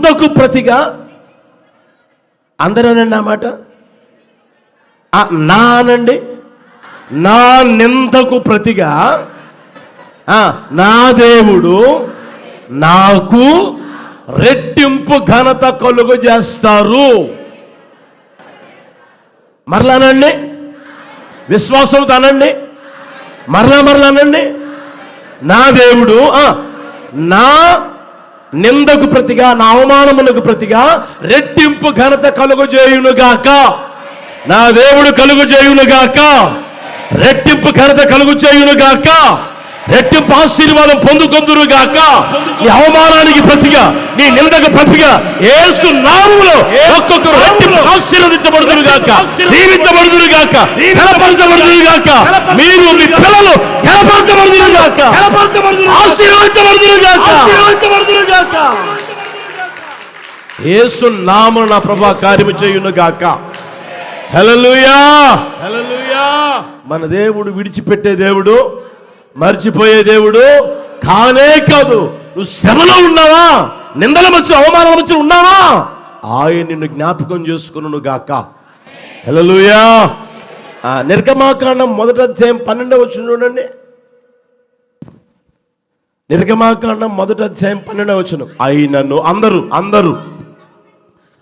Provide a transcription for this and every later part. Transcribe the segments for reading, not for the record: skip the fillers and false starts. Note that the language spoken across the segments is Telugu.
నిందకు ప్రతిగా, అందరూనండి ఆ మాట, నా అనండి, నా నిందకు ప్రతిగా నా దేవుడు నాకు రెట్టింపు ఘనత కలుగు చేస్తారు. మరలానండి, విశ్వాసంతో అనండి, మరలానండి. నా దేవుడు నా నిందకు ప్రతిగా, నా అవమానమునకు ప్రతిగా రెట్టింపు ఘనత కలుగు చేయునుగాక. నా దేవుడు కలుగు చేయునుగాక, రెట్టింపు ఘనత కలుగు చేయునుగాక, రెట్టింపు ఆశీర్వాదం పొందుకొందురుగాక. నీ అవమానానికి ప్రతిగా, నీ నిందకు ప్రతిగా యేసు నామములో ఒక్కొక్కరు రెట్టింపు ఆశీర్వదించబడుదురుగాక, దీవించబడుదురుగాక, ఘనపరచబడుదురుగాక. మీరు మీ పిల్లలు ఘనపరచబడుదురుగాక, ఆశీర్వదించబడుదురుగాక. యేసు నామమున నా ప్రభువా కార్యము చేయునుగాక. హల్లెలూయా, హల్లెలూయా. మన దేవుడు విడిచిపెట్టే దేవుడు, మర్చిపోయే దేవుడు కానే కాదు. నువ్వు శ్రమలో ఉన్నావా, నిందల మధ్య అవమానాల మధ్య ఉన్నావా, ఆయన నిన్ను జ్ఞాపకం చేసుకును గాక. హల్లెలూయా. నిర్గమాకాండం 1వ అధ్యాయం 12వ వచనం చూడండి. నిర్గమాకాండం 1వ అధ్యాయం 12వ వచనం. అయినను అందరూ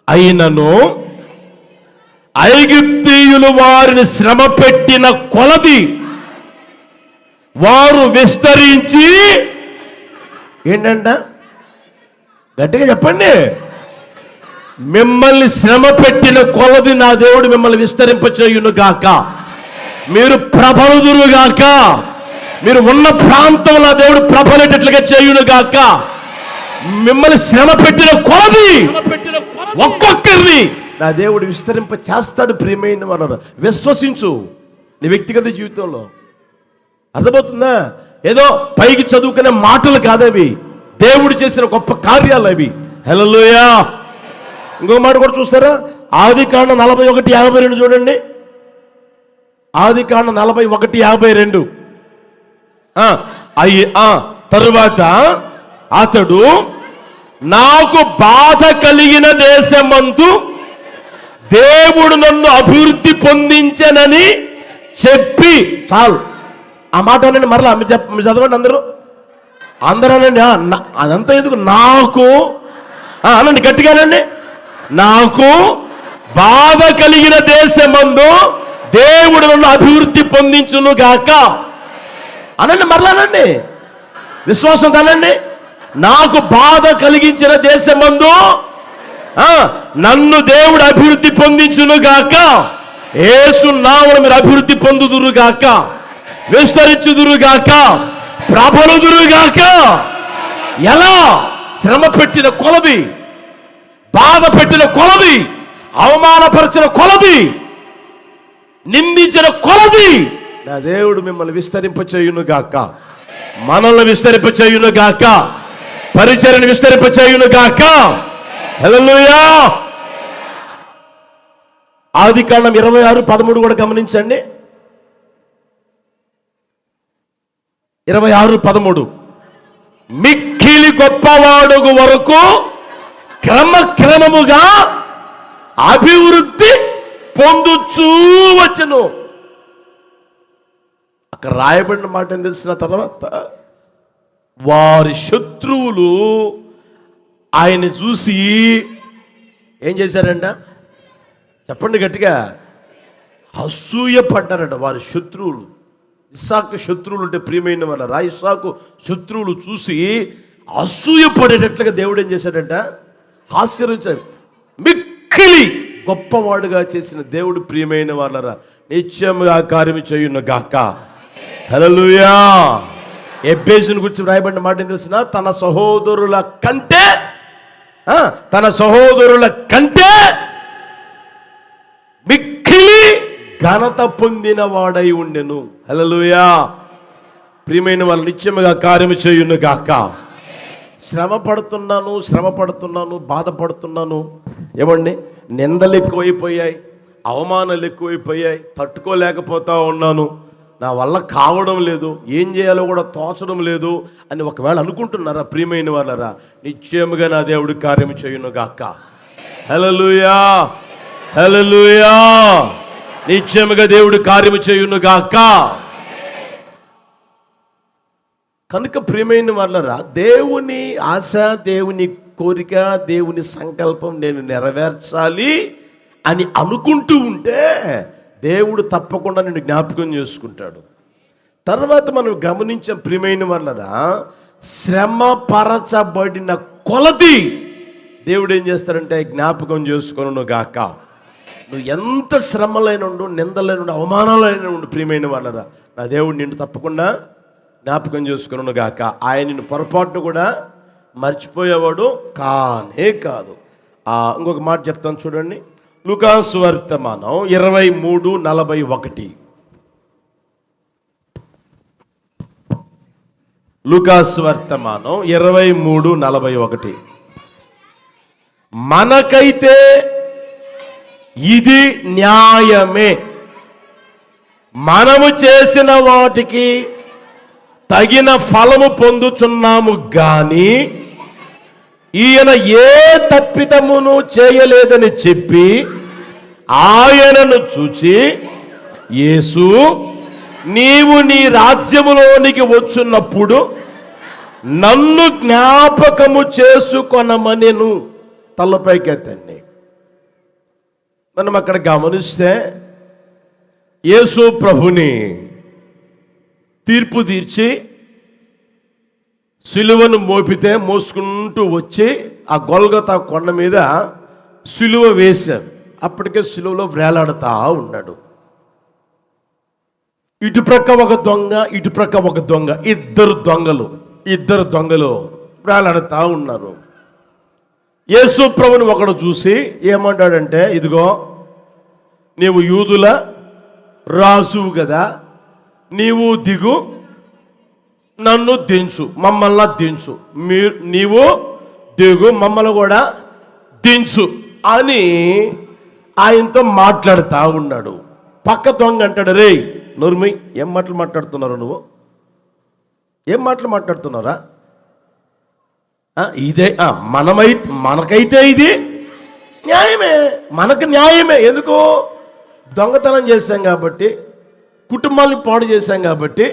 అయినను ఐగుప్తీయులు వారిని శ్రమ పెట్టిన కొలది వారు విస్తరించి, ఏంటంట గట్టిగా చెప్పండి, మిమ్మల్ని శ్రమ పెట్టిన కొలది నా దేవుడు మిమ్మల్ని విస్తరింపచేయునుగాక. మీరు ప్రబలుదురుగాక, మీరు ఉన్న ప్రాంతంలో నా దేవుడు ప్రబలేటట్లుగా చేయునుగాక. మిమ్మల్ని శ్రమ పెట్టిన కొలది ఒక్కొక్కరిని నా దేవుడు విస్తరింప చేస్తాడు. ప్రియమైన వారు, విశ్వసించు నీ వ్యక్తిగత జీవితంలో. అర్థమవుతుందా? ఏదో పైకి చదువుకునే మాటలు కాదవి, దేవుడు చేసిన గొప్ప కార్యాలు అవి. హల్లెలూయా. ఇంకో మాట కూడా చూస్తారా? ఆదికాండం 41:52 చూడండి. ఆదికాండం 41:52. తరువాత అతడు నాకు బాధ కలిగిన దేశమందు దేవుడు నన్ను అభివృద్ధి పొందించనని చెప్పి, చాలు ఆ మాట అనండి. మరలా మీరు చదవండి అందరూ అనండి. అదంతా ఎందుకు? నాకు అనండి, గట్టిగానండి. నాకు బాధ కలిగిన దేశమందు దేవుడు నన్ను అభివృద్ధి పొందించును గాక అనండి. మరలా అనండి, విశ్వాసంతో అనండి. నాకు బాధ కలిగించిన దేశమందు నన్ను దేవుడు అభివృద్ధి పొందించును గాక. యేసు నామమున మీరు అభివృద్ధి పొందుదురుగాక, విస్తరించుదురుగాక, ప్రబలుదురుగాక. ఎలా? శ్రమ పెట్టిన కొలది, బాధ పెట్టిన కొలది, అవమానపరిచిన కొలది, నిందించిన కొలది నా దేవుడు మిమ్మల్ని విస్తరింపచేయునుగాక, మనల్ని విస్తరింపచేయునుగాక, పరిచర్యను విస్తరింపచేయునుగాక. హల్లెలూయా. ఆదికాండం 26:13 కూడా గమనించండి. 26:13. మిక్కిలి గొప్పవాడుగు వరకు క్రమక్రమముగా అభివృద్ధి పొందుచూ వచ్చును. అక్కడ రాయబడిన మాట ఏం తెలిసిన తర్వాత, వారి శత్రువులు ఆయన్ని చూసి ఏం చేశారంట? చెప్పండి గట్టిగా. అసూయ పడ్డారంట వారి శత్రువులు. ఇస్సాకు శత్రువులు అంటే ప్రియమైన వాళ్ళ ఇస్సాకు శత్రువులు చూసి అసూయ పడేటట్లుగా దేవుడు ఏం చేశాడంట? ఆశ్చర్యించాడు. మిక్కిలి గొప్పవాడుగా చేసిన దేవుడు ప్రియమైన వాళ్ళరా నిత్యముగా కార్యము చేయును గాక. హల్లెలూయా. ఎబ్బేసుని గురించి రాయబడిన మాట ఏం తెలిసిన? తన సహోదరుల కంటే మిక్కిలి ఘనత పొందిన వాడై ఉండెను. హల్లెలూయా. ప్రియమైన వాళ్ళు నిత్యముగా కార్యము చేయును గాక. శ్రమ పడుతున్నాను, బాధపడుతున్నాను. ఏమండి, నిందలు ఎక్కువైపోయాయి, అవమానాలు ఎక్కువైపోయాయి, తట్టుకోలేకపోతా ఉన్నాను. నా వల్ల కావడం లేదు, ఏం చేయాలో కూడా తోచడం లేదు అని ఒకవేళ అనుకుంటున్నారా ప్రియమైన వాళ్ళరా, నిశ్చయముగా నా దేవుడు కార్యం చేయును గాక. హల్లెలూయా, హల్లెలూయా. నిశ్చయముగా దేవుడు కార్యము చేయును గాక. కనుక ప్రియమైన వాళ్ళరా, దేవుని ఆశ, దేవుని కోరిక, దేవుని సంకల్పం నేను నెరవేర్చాలి అని అనుకుంటూ ఉంటే దేవుడు తప్పకుండా నిన్ను జ్ఞాపకం చేసుకుంటాడు. తర్వాత మనం గమనించాం ప్రియమైన వాళ్ళరా, శ్రమ పరచబడిన కొలది దేవుడు ఏం చేస్తాడంటే జ్ఞాపకం చేసుకొనును గాక. నువ్వు ఎంత శ్రమలైన ఉండు, నిందలైన ఉండు, అవమానాలైన ఉండు ప్రియమైన వాళ్ళరా, నా దేవుడు నిన్ను తప్పకుండా జ్ఞాపకం చేసుకొనును గాక. ఆయన నిన్ను పొరపాటును కూడా మర్చిపోయేవాడు కానే కాదు. ఇంకొక మాట చెప్తాను చూడండి, లూకాసు వర్తమానం 23:41. లూకాసు వర్తమానం 23:41. మనకైతే ఇది న్యాయమే, మనము చేసిన వాటికి తగిన ఫలము పొందుచున్నాము గాని ఈయన ఏ తప్పిదమును చేయలేదని చెప్పి ఆయనను చూచి, యేసు నీవు నీ రాజ్యములోనికి వచ్చున్నప్పుడు నన్ను జ్ఞాపకము చేసుకొనమనెను. తలపైకెత్తండి. మనం అక్కడ గమనిస్తే యేసు ప్రభుని తీర్పు తీర్చి సిలువను మోసుకుంటూ వచ్చి ఆ గొల్గొతా కొండ మీద సిలువ వేశారు. అప్పటికే సిలువలో వేలాడుతూ ఉన్నాడు. ఇటుప్రక్క ఒక దొంగ, ఇటుప్రక్క ఒక దొంగ, ఇద్దరు దొంగలు వేలాడుతూ ఉన్నారు. యేసు ప్రభుని ఒకడు చూసి ఏమంటాడంటే, ఇదిగో నీవు యూదుల రాజువు కదా, నీవు దిగు, నన్ను దించు, మమ్మల్ని దించు, నీవు దిగు, మమ్మల్ని కూడా దించు అని ఆయనతో మాట్లాడుతూ ఉన్నాడు. పక్క దొంగ అంటాడు, రే నోర్మి, ఏం మాటలు మాట్లాడుతున్నారు నువ్వు, ఏం మాటలు మాట్లాడుతున్నారా? ఇదే మనకైతే ఇది న్యాయమే, మనకు న్యాయమే. ఎందుకు? దొంగతనం చేశాం కాబట్టి, కుటుంబాన్ని పాడు చేశాం కాబట్టి,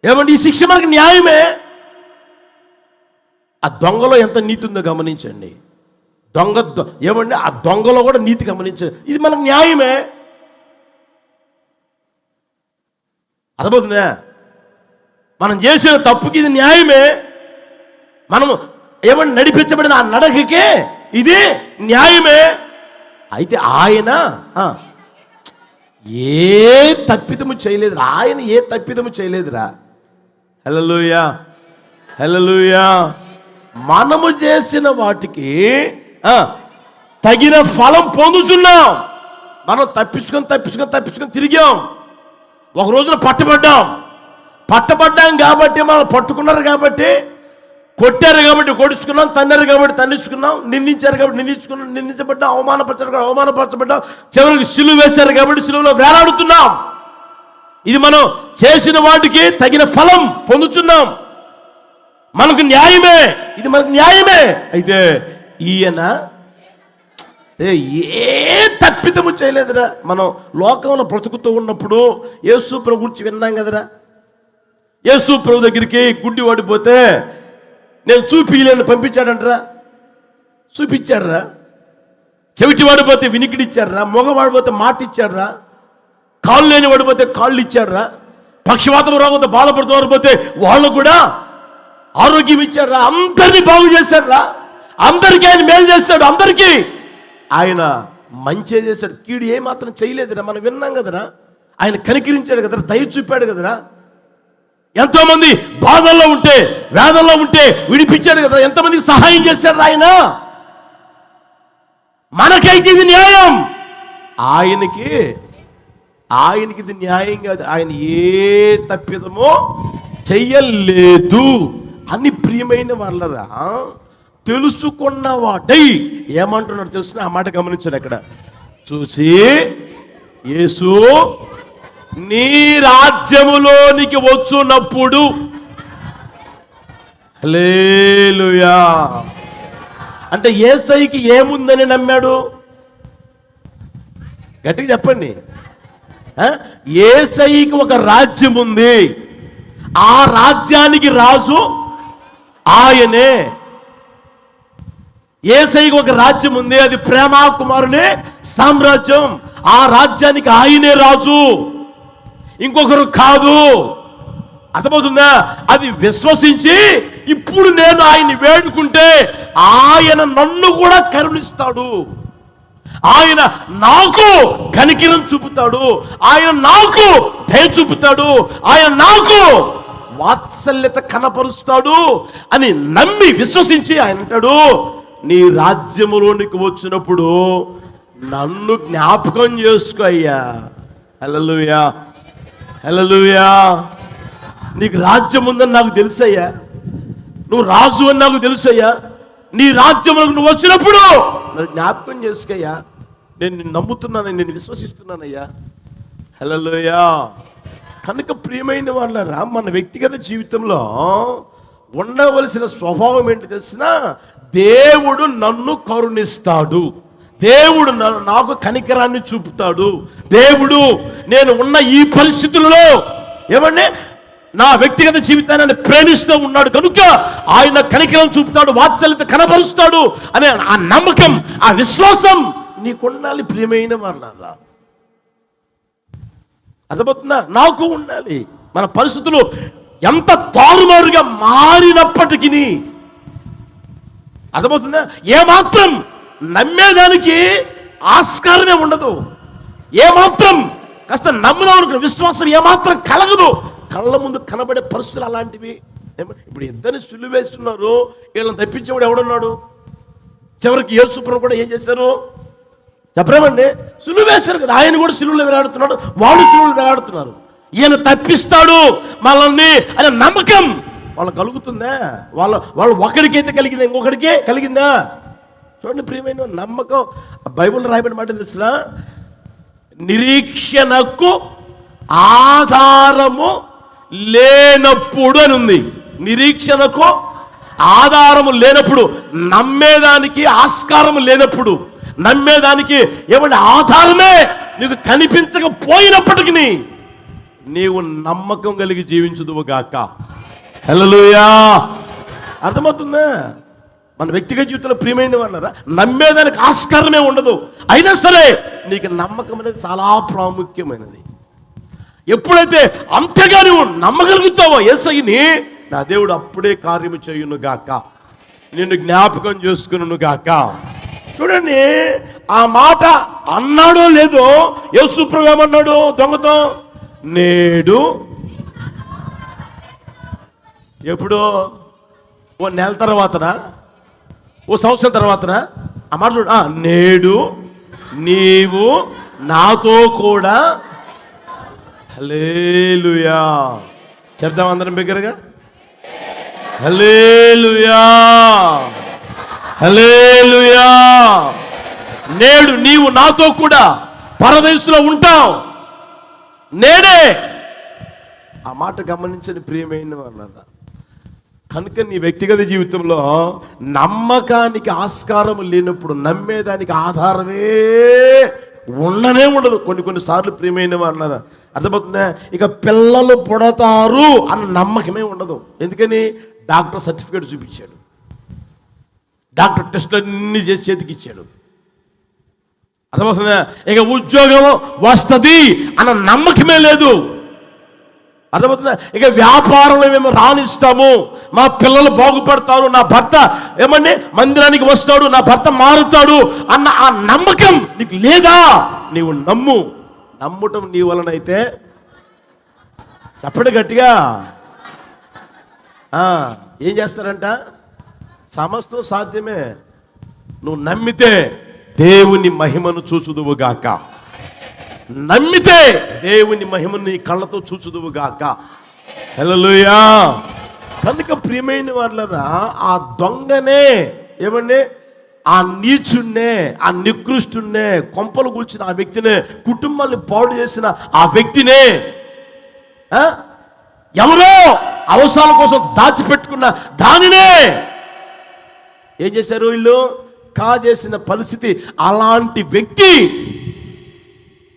ఏమండి ఈ శిక్ష మనకు న్యాయమే. ఆ దొంగలో ఎంత నీతి ఉందో గమనించండి. ఏమండి ఆ దొంగలో కూడా నీతి గమనించండి. ఇది మనకు న్యాయమే. అర్థమవుతుందా? మనం చేసిన తప్పుకి ఇది న్యాయమే. మనము ఏమన్నా నడిపించబడిన ఆ నడకకే ఇది న్యాయమే. అయితే ఆయన ఏ తప్పిదము చేయలేదురా, ఆయన ఏ తప్పిదము చేయలేదురా. హల్లెలూయా, హల్లెలూయా. మనము చేసిన వాటికి తగిన ఫలం పొందుతున్నాం. మనం తప్పించుకొని తిరిగాం. ఒక రోజున పట్టబడ్డాం కాబట్టి, మనం పట్టుకున్నారు కాబట్టి, కొట్టారు కాబట్టి కొడుచుకున్నాం, తన్నారు కాబట్టి తన్నించుకున్నాం, నిందించారు కాబట్టి నిందించుకున్నాం, నిందించబడ్డాం, అవమానపరచబడ్డాం, చివరికి సిలువ వేశారు కాబట్టి సిలువలో వేలాడుతున్నాం. ఇది మనం చేసిన వాటికి తగిన ఫలం పొందుతున్నాం. మనకు న్యాయమే, ఇది మనకు న్యాయమే. అయితే ఈయన ఏ తప్పిదము చేయలేదురా. మనం లోకంలో బ్రతుకుతూ ఉన్నప్పుడు యేసు ప్రభు గురించి విన్నాం కదరా. యేసు ప్రభు దగ్గరికి గుడ్డి వాడిపోతే నేను చూపిలేని పంపించాడంటరా, చూపించాడరా. చెవిటి వాడిపోతే వినికిడిచ్చాడరా, మగవాడిపోతే మాట ఇచ్చాడరా, కాళ్ళు లేని వాడిపోతే కాళ్ళు ఇచ్చాడరా, పక్షవాతం రోగంతో బాధపడుతూ వాడిపోతే వాళ్ళు కూడా ఆరోగ్యం ఇచ్చాడరా, అందరినీ బాగు చేశాడరా, అందరికీ ఆయన మేలు చేశాడు, అందరికీ ఆయన మంచి చేశాడు, కీడు ఏమాత్రం చేయలేదురా. మనం విన్నాం కదరా. ఆయన కనికరించాడు కదరా, దయ చూపాడు కదరా. ఎంతోమంది బాధల్లో ఉంటే, వేదల్లో ఉంటే విడిపించాడు కదా, ఎంతమందికి సహాయం చేశాడు ఆయన. మనకైతే ఇది న్యాయం, ఆయనకి ఇది న్యాయం కాదు. ఆయన ఏ తప్పిదమో చెయ్యలేదు అని ప్రియమైన వాళ్ళరా తెలుసుకున్నవాడై ఏమంటున్నాడు తెలుసునా? ఆ మాట గమనించాను అక్కడ. చూసి యేసు నీ రాజ్యములోనికి వచ్చునప్పుడు. హల్లెలూయా. అంటే యేసయ్యకి ఏముందని నమ్మాడు? గట్టిగా చెప్పండి. యేసయ్యకి ఒక రాజ్యం ఉంది, ఆ రాజ్యానికి రాజు ఆయనే. యేసయ్యకి ఒక రాజ్యం ఉంది, అది ప్రేమ కుమారుని సామ్రాజ్యం. ఆ రాజ్యానికి ఆయనే రాజు, ఇంకొకరు కాదు. అర్థమవుతుందా? అది విశ్వసించి ఇప్పుడు నేను ఆయన్ని వేడుకుంటే ఆయన నన్ను కూడా కరుణిస్తాడు, ఆయన నాకు కనికరం చూపుతాడు, ఆయన నాకు దయ చూపుతాడు, ఆయన నాకు వాత్సల్యత కనపరుస్తాడు అని నమ్మి విశ్వసించి ఆయన అంటాడు, నీ రాజ్యములోనికి వచ్చినప్పుడు నన్ను జ్ఞాపకం చేసుకో అయ్యా. హల్లెలూయా, హల్లెలూయా. నీకు రాజ్యం ఉందని నాకు తెలుసయ్యా, నువ్వు రాజు అని నాకు తెలుసయ్యా. నీ రాజ్యములకు నువ్వు వచ్చినప్పుడు నన్ను జ్ఞాపకం చేసుకోయ్యా. నేను నిన్ను నమ్ముతున్నాను, నేను విశ్వసిస్తున్నానయ్యా. హల్లెలూయా. కనుక ప్రియమైన వాళ్ళరా, మన వ్యక్తిగత జీవితంలో ఉండవలసిన స్వభావం ఏంటి తెలిసిన? దేవుడు నన్ను కరుణిస్తాడు, దేవుడు నాకు కనికరాన్ని చూపుతాడు, దేవుడు నేను ఉన్న ఈ పరిస్థితులలో ఏమండి నా వ్యక్తిగత జీవితాన్ని ప్రేమిస్తూ ఉన్నాడు కనుక ఆయన కనికరం చూపుతాడు, వాత్సల్యత కనపరుస్తాడు అనే ఆ నమ్మకం, ఆ విశ్వాసం నీకుండాలి ప్రియమైన వాళ్ళ. అర్థమవుతుందా? నాకు ఉండాలి. మన పరిస్థితులు ఎంత తారుమారుగా మారినప్పటికీ అర్థమవుతుందా, ఏమాత్రం నమ్మేదానికి ఆస్కారమే ఉండదు. ఏమాత్రం కాస్త నమ్ముదాం అనుకున్న విశ్వాసం ఏమాత్రం కలగదు. కళ్ళ ముందు కనబడే పరిస్థితులు అలాంటివి. ఇప్పుడు ఇద్దరిని సిలువేస్తున్నారు, వీళ్ళని తప్పించేవాడు ఎవడున్నాడు? చివరికి యేసుప్రభువు కూడా ఏం చేశారు చెప్పరేమండి? సిలువేశారు కదా, ఆయన కూడా సిలువలో వేలాడుతున్నాడు, వాళ్ళు సిలువలు వేలాడుతున్నారు. ఈయన తప్పిస్తాడు మనల్ని అనే నమ్మకం వాళ్ళకి కలుగుతుందా? వాళ్ళు ఒకడికైతే కలిగిందా, ఇంకొకడికే కలిగిందా? చూడండి ప్రియమైన నమ్మకం. బైబిల్ రాయబడిన మాట తెలిసిన, నిరీక్షణకు ఆధారము లేనప్పుడు అని ఉంది. నిరీక్షణకు ఆధారము లేనప్పుడు, నమ్మేదానికి ఆస్కారము లేనప్పుడు, నమ్మేదానికి ఏమంటే ఆధారమే నీకు కనిపించకపోయినప్పటికీ నీవు నమ్మకం కలిగి జీవించుదువు గాక. హల్లెలూయా. అర్థమవుతుందా? మన వ్యక్తిగత జీవితంలో ప్రియమైన వాళ్ళరా, నమ్మేదానికి ఆస్కారమే ఉండదు, అయినా సరే నీకు నమ్మకం అనేది చాలా ప్రాముఖ్యమైనది. ఎప్పుడైతే అంతగా నువ్వు నమ్మగలుగుతావో యేసయ్యని, నా దేవుడు అప్పుడే కార్యము చేయును గాక, నిన్ను జ్ఞాపకం చేసుకును గాక. చూడండి, ఆ మాట అన్నాడో లేదో యేసుప్రభువు ఏమన్నాడు దొంగతో? నేడు, ఎప్పుడో ఓ నెల తర్వాతనా, ఓ సంవత్సరం తర్వాతనా? ఆ మాట చూడు. నేడు నీవు నాతో కూడా. హల్లెలూయా. చెప్దాం అందరం బిగ్గరగా, హల్లెలూయా, హల్లెలూయా. నేడు నీవు నాతో కూడా పరదేశంలో ఉంటావు, నేడే. ఆ మాట గమనించని ప్రియమైన వాళ్ళ. కనుక నీ వ్యక్తిగత జీవితంలో నమ్మకానికి ఆస్కారం లేనప్పుడు, నమ్మేదానికి ఆధారమే ఉండనే ఉండదు. కొన్నిసార్లు ప్రియమైన వాళ్ళ, అర్థమవుతుందా? ఇక పిల్లలు పుడతారు అన్న నమ్మకమే ఉండదు. ఎందుకని? డాక్టర్ సర్టిఫికేట్ చూపించాడు, డాక్టర్ టెస్ట్ అన్ని చేసి చేతికి ఇచ్చాడు. అర్థమవుతుందా? ఇక ఉద్యోగం వస్తుంది అన్న నమ్మకమే లేదు. అర్థమవుతుందా? ఇక వ్యాపారంలో మేము రాణిస్తాము, మా పిల్లలు బాగుపడతారు, నా భర్త ఏమండి మందిరానికి వస్తాడు, నా భర్త మారుతాడు అన్న ఆ నమ్మకం నీకు లేదా? నీవు నమ్ముటం నీ వలనైతే చెప్పండి గట్టిగా. ఏం చేస్తారంట? సమస్తం సాధ్యమే. నువ్వు నమ్మితే దేవుని మహిమను చూచుదువుగాక, నమ్మితే దేవుని మహిమను నీ కళ్ళతో చూచుదువుగాక. హల్లెలూయా. కనుక ప్రియమైన వాళ్ళరా, ఆ దొంగనే ఏమండి ఆ నీచున్నే, ఆ నికృష్టున్నే, కొంపలు కూల్చిన ఆ వ్యక్తినే, కుటుంబాన్ని పాడు చేసిన ఆ వ్యక్తినే, ఎవరో అవసరాల కోసం దాచిపెట్టుకున్న దానినే ఏం చేశారు వీళ్ళు? కాజేసిన పరిస్థితి. అలాంటి వ్యక్తి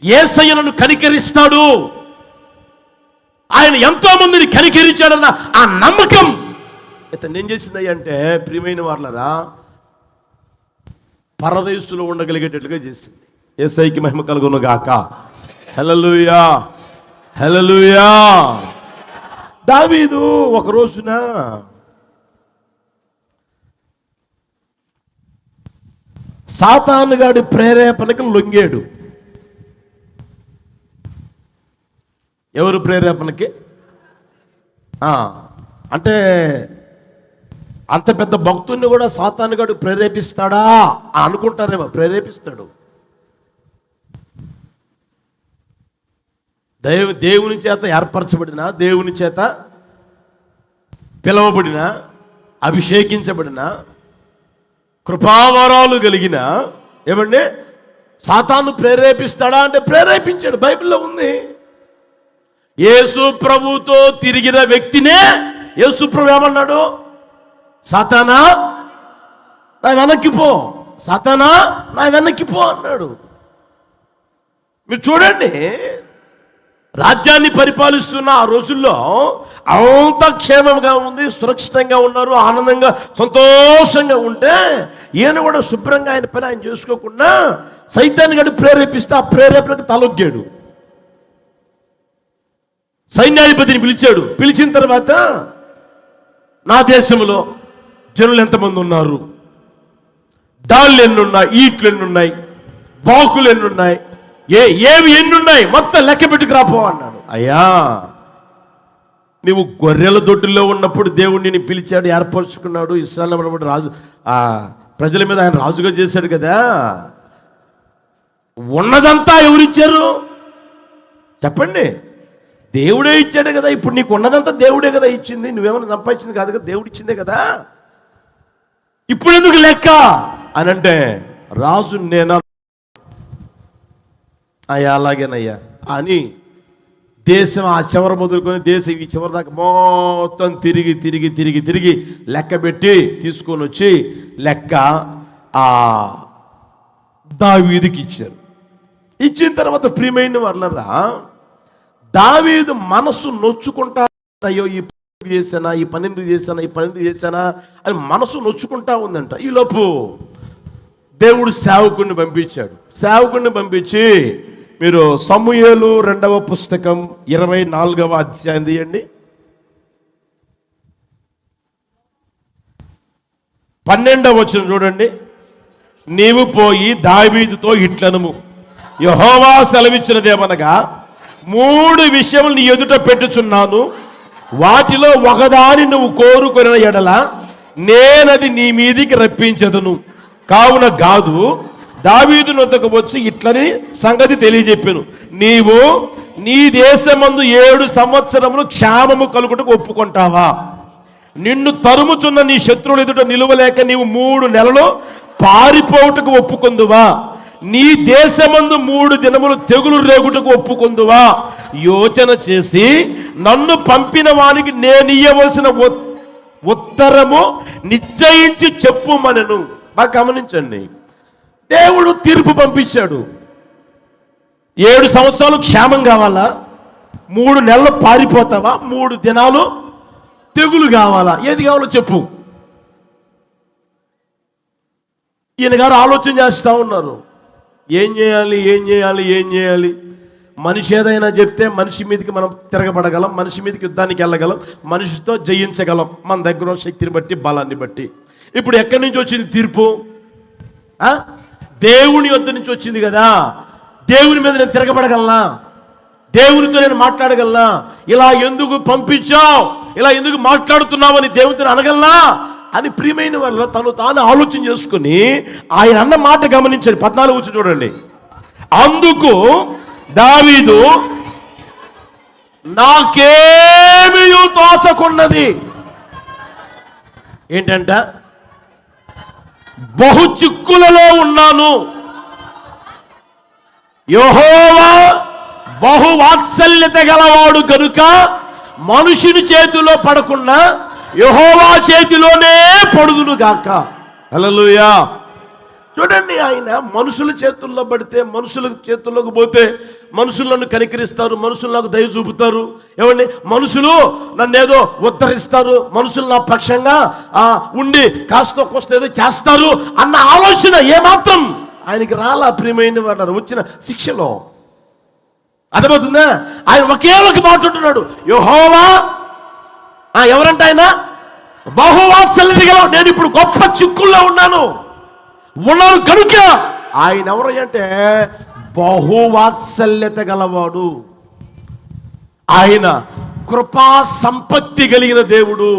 యేసయ్యను కనికరిస్తాడు, ఆయన ఎంతో మందిని కనికరించాడన్న ఆ నమ్మకం ఇతను ఏం చేసింది అంటే, ప్రియమైన వాళ్ళరా, పరదేశంలో ఉండగలిగేటట్లుగా చేసింది. యేసయ్యకి మహిమ కలుగును గాక. హల్లెలూయా, హల్లెలూయా. దావీదు ఒక రోజున సాతానుగాడి ప్రేరేపణకి లొంగాడు. ఎవరు ప్రేరేపణకి? అంటే అంత పెద్ద భక్తుడిని కూడా సాతానుగాడు ప్రేరేపిస్తాడా అనుకుంటారేమో. ప్రేరేపిస్తాడు. దేవుని చేత ఏర్పరచబడిన, దేవుని చేత పిలవబడిన, అభిషేకించబడిన, కృపావరాలు కలిగిన ఏమండి సాతాను ప్రేరేపిస్తాడా అంటే ప్రేరేపించాడు. బైబిల్లో ఉంది. యేసు ప్రభుతో తిరిగిన వ్యక్తినే యేసు ప్రభు ఏమన్నాడు? సాతానా నా వెనక్కి పో, సాతానా నా వెనక్కి పో అన్నాడు. మీరు చూడండి, రాజ్యాన్ని పరిపాలిస్తున్న ఆ రోజుల్లో అంత క్షేమంగా ఉంది, సురక్షితంగా ఉన్నారు, ఆనందంగా సంతోషంగా ఉంటే ఈయన కూడా శుభ్రంగా ఆయన పని ఆయన చేసుకోకుండా సైతాన్ని గడి ప్రేరేపిస్తే ఆ ప్రేరేపణకు తలొగ్గాడు. సైన్యాధిపతిని పిలిచాడు. పిలిచిన తర్వాత, నా దేశంలో జనులు ఎంతమంది ఉన్నారు, డాళ్ళు ఎన్నున్నాయి, ఈట్లు ఎన్నున్నాయి, బాకులు ఎన్నున్నాయి, ఏవి ఎన్నున్నాయి, మొత్తం లెక్క పెట్టుకురాపో అన్నాడు. అయ్యా, నీవు గొర్రెల దొడ్డుల్లో ఉన్నప్పుడు దేవుడు నిన్ను పిలిచాడు, ఏర్పరచుకున్నాడు, ఇశ్రాయేలు రాజు, ఆ ప్రజల మీద ఆయన రాజుగా చేశాడు కదా. ఉన్నదంతా ఎవరిచ్చారు చెప్పండి? దేవుడే ఇచ్చాడు కదా. ఇప్పుడు నీకు ఉన్నదంతా దేవుడే కదా ఇచ్చింది, నువ్వేమైనా సంపాదించింది కాదు కదా, దేవుడు ఇచ్చిందే కదా. ఇప్పుడు ఎందుకు లెక్క అని అంటే, రాజు నేనా? అయ్యా అలాగేనయ్యా అని దేశం ఆ చివరి మొదలుకొని దేశం ఈ చివరి దాకా మొత్తం తిరిగి తిరిగి తిరిగి తిరిగి లెక్క పెట్టి తీసుకొని వచ్చి లెక్క ఆ దావీదుకి ఇచ్చారు. ఇచ్చిన తర్వాత ప్రియమైన వాళ్ళరా, దావీదు మనసు నొచ్చుకుంటా, అయ్యో ఈ పని చేశానా, ఈ పని ఎందుకు చేశానా, ఈ పని ఎందుకు చేశానా అని మనసు నొచ్చుకుంటా ఉందంట. ఈలోపు దేవుడు సేవకుడిని పంపించాడు. సేవకుడిని పంపించి, మీరు సమూయేలు 2వ పుస్తకం 24వ అధ్యాయం తీయండి. 12వ వచనం చూడండి. నీవు పోయి దావీదుతో ఇట్లనుము, యెహోవా సెలవిచ్చినదేమనగా, 3 విషయములు నీ ఎదుట పెట్టుచున్నాను, వాటిలో ఒకదాని నువ్వు కోరుకొనిన ఎడల నేనది నీ మీదికి రప్పించదును. కావున గాదు దావీదు నొద్దకు వచ్చి ఇట్లని సంగతి తెలియజెప్పాను, నీవు నీ దేశమందు 7 సంవత్సరములు క్షేమము కలుగుటకు ఒప్పుకుంటావా? నిన్ను తరుముచున్న నీ శత్రువుల ఎదుట నిలువలేక నీవు 3 నెలలు పారిపోవుటకు ఒప్పుకొందువా? నీ దేశమందు 3 దినములు తెగులు రేగుటకు ఒప్పుకొందువా? యోచన చేసి నన్ను పంపిన వానికి నేను ఇయ్యవలసిన ఉత్తరము నిశ్చయించి చెప్పుమనెను. బాగా గమనించండి, దేవుడు తీర్పు పంపించాడు. 7 సంవత్సరాలు క్షేమం కావాలా? 3 నెలలు పారిపోతావా? 3 దినాలు తెగులు కావాలా? ఏది కావాలో చెప్పు. ఈయన గారు ఆలోచన చేస్తూ ఉన్నారు, ఏం చేయాలి, ఏం చేయాలి, ఏం చేయాలి. మనిషి ఏదైనా చెప్తే మనిషి మీదకి మనం తిరగబడగలం, మనిషి మీదకి యుద్ధానికి వెళ్ళగలం, మనిషితో జయించగలం, మన దగ్గర ఉన్న శక్తిని బట్టి, బలాన్ని బట్టి. ఇప్పుడు ఎక్కడి నుంచి వచ్చింది తీర్పు? దేవుని యొద్ద నుంచి వచ్చింది కదా. దేవుని మీద నేను తిరగబడగలనా? దేవునితో నేను మాట్లాడగలనా? ఇలా ఎందుకు పంపించావు, ఇలా ఎందుకు మాట్లాడుతున్నావు అని దేవునితో అనగలనా అని ప్రియమైన వాళ్ళ తను తాను ఆలోచన చేసుకుని ఆయన అన్న మాట గమనించండి. 14 వచ్చి చూడండి. అందుకు దావీదు, నాకేమీ తోచకున్నది. ఏంటంట? బహు చిక్కులలో ఉన్నాను. యెహోవా బహు వాత్సల్యత గలవాడు కనుక మనుషుని చేతిలో పడకుండా యెహోవా చేతిలోనే పడుదును గాక. హల్లెలూయా. చూడండి, ఆయన మనుషుల చేతుల్లో పడితే, మనుషుల చేతుల్లోకి పోతే మనుషులు నన్ను కనికరిస్తారు, మనుషులు నాకు దయ చూపుతారు. ఏమండి, మనుషులు నన్ను ఏదో ఉద్ధరిస్తారు, మనుషులు నా పక్షంగా ఉండి కాస్త కోస్త ఏదో చేస్తారు అన్న ఆలోచన ఏమాత్రం ఆయనకి రాలా. ప్రియమైన వారు వచ్చిన శిక్షలో అర్థమవుతుందా? ఆయన ఒకే ఒక మాట ఉంటున్నాడు, యెహోవా. ఎవరంటే ఆయన బహువాత్సల్యత గల, నేను ఇప్పుడు గొప్ప చిక్కుల్లో ఉన్నాను కనుక ఆయన ఎవరు అంటే బహువాత్సల్యత గలవాడు. ఆయన కృపా సంపత్తి కలిగిన దేవుడు,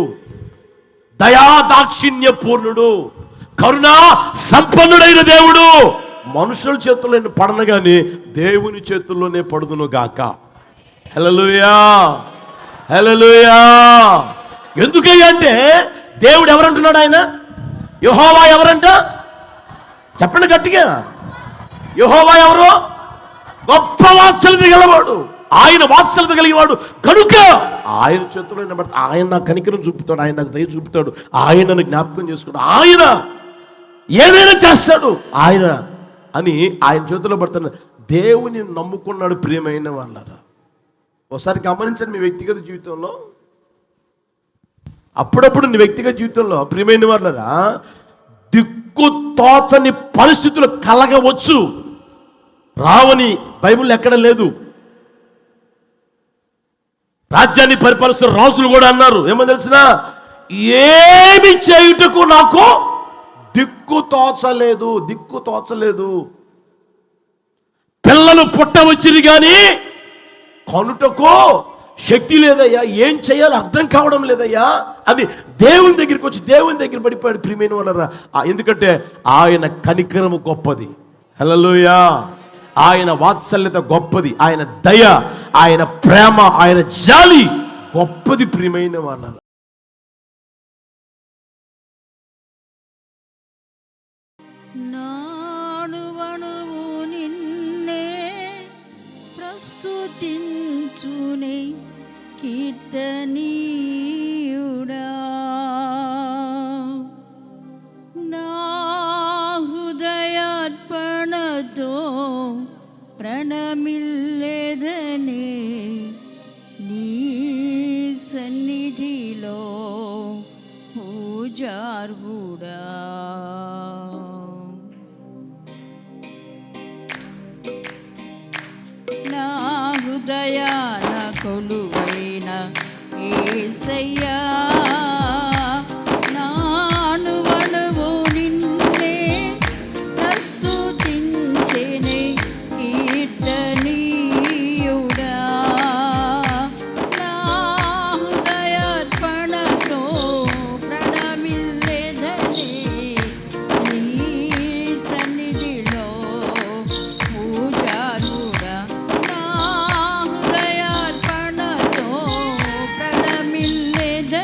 దయాదాక్షిణ్య పూర్ణుడు, కరుణా సంపన్నుడైన దేవుడు. మనుషుల చేతుల్లో పడను గాని దేవుని చేతుల్లోనే పడుదును గాక. హల్లెలూయా, హల్లెలూయా. ఎందుకయ్యా అంటే దేవుడు ఎవరంటున్నాడు? ఆయన యెహోవా ఎవరంట? చెప్పండి గట్టిగా. యెహోవా ఎవరు? గొప్ప వాత్సల్యత గలవాడు. ఆయన వాత్సల్యత కలిగినవాడు కనుక ఆయన చేతుల్లో పడతాడు. ఆయన నాకు కనికరం చూపుతాడు, ఆయన నాకు దయ చూపుతాడు, ఆయన నన్ను జ్ఞాపకం చేసుకుంటాడు, ఆయన ఏదైనా చేస్తాడు ఆయన అని ఆయన చేతుల్లో పడతాడు. దేవుని నమ్ముకున్నాడు. ప్రియమైన వాళ్ళారా, ఒకసారి గమనించండి. మీ వ్యక్తిగత జీవితంలో అప్పుడప్పుడు నీ వ్యక్తిగత జీవితంలో ప్రియమైన వాళ్ళారా దిక్కు తోచని పరిస్థితులు కలగవచ్చు. రావని బైబిల్ ఎక్కడ లేదు. రాజ్యాన్ని పరిపాలిస్తున్న రాజులు కూడా అన్నారు, ఏమో తెలిసిన, ఏమి చేయుటకు నాకు దిక్కు తోచలేదు, దిక్కు తోచలేదు. పిల్లలు పుట్టవచ్చిరి కానీ కనుటకు శక్తి లేదయ్యా, ఏం చేయాలో అర్థం కావడం లేదయ్యా అని దేవుని దగ్గరికి వచ్చి దేవుని దగ్గర పడిపోయాడు. ప్రియమైన వాళ్ళరా, ఎందుకంటే ఆయన కనికరము గొప్పది. హల్లెలూయా. ఆయన వాత్సల్యత గొప్పది, ఆయన దయ, ఆయన ప్రేమ, ఆయన జాలి గొప్పది. ప్రియమైన వాళ్ళరా, స్తుతించునే కీర్తనీయుడా, నా హృదయార్పణతో ప్రణమిల్లెదనే నీ సన్నిధిలో పూజార్హుడా. నా హృదయాన కొలువైన యేసయ్యా, నానువనువు నిన్నే ప్రస్తుతించెనే కీర్తనీయుడా, నా హృదయార్పణతో ప్రణమిల్లెదనే నీ సన్నిధిలో పూజార్హుడా. నా హృదయార్పణతో ప్రణమిల్లెదనే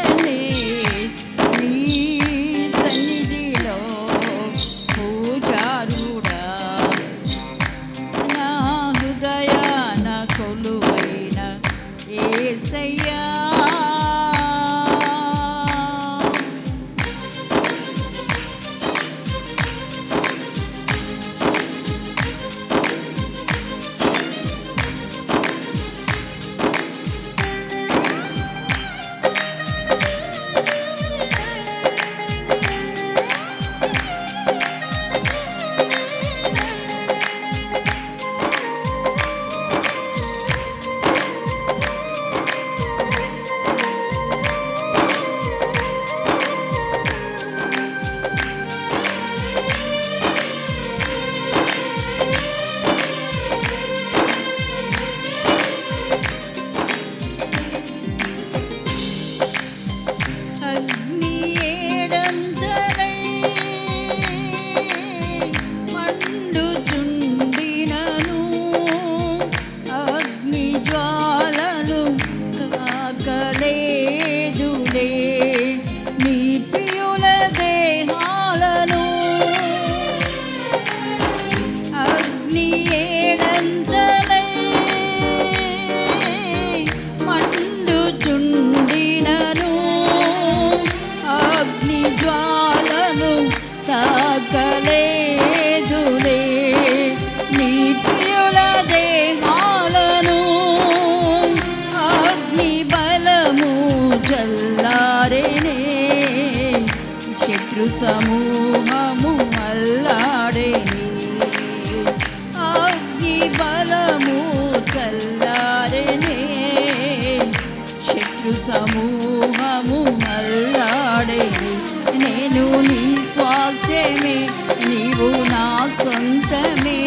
సొంతమే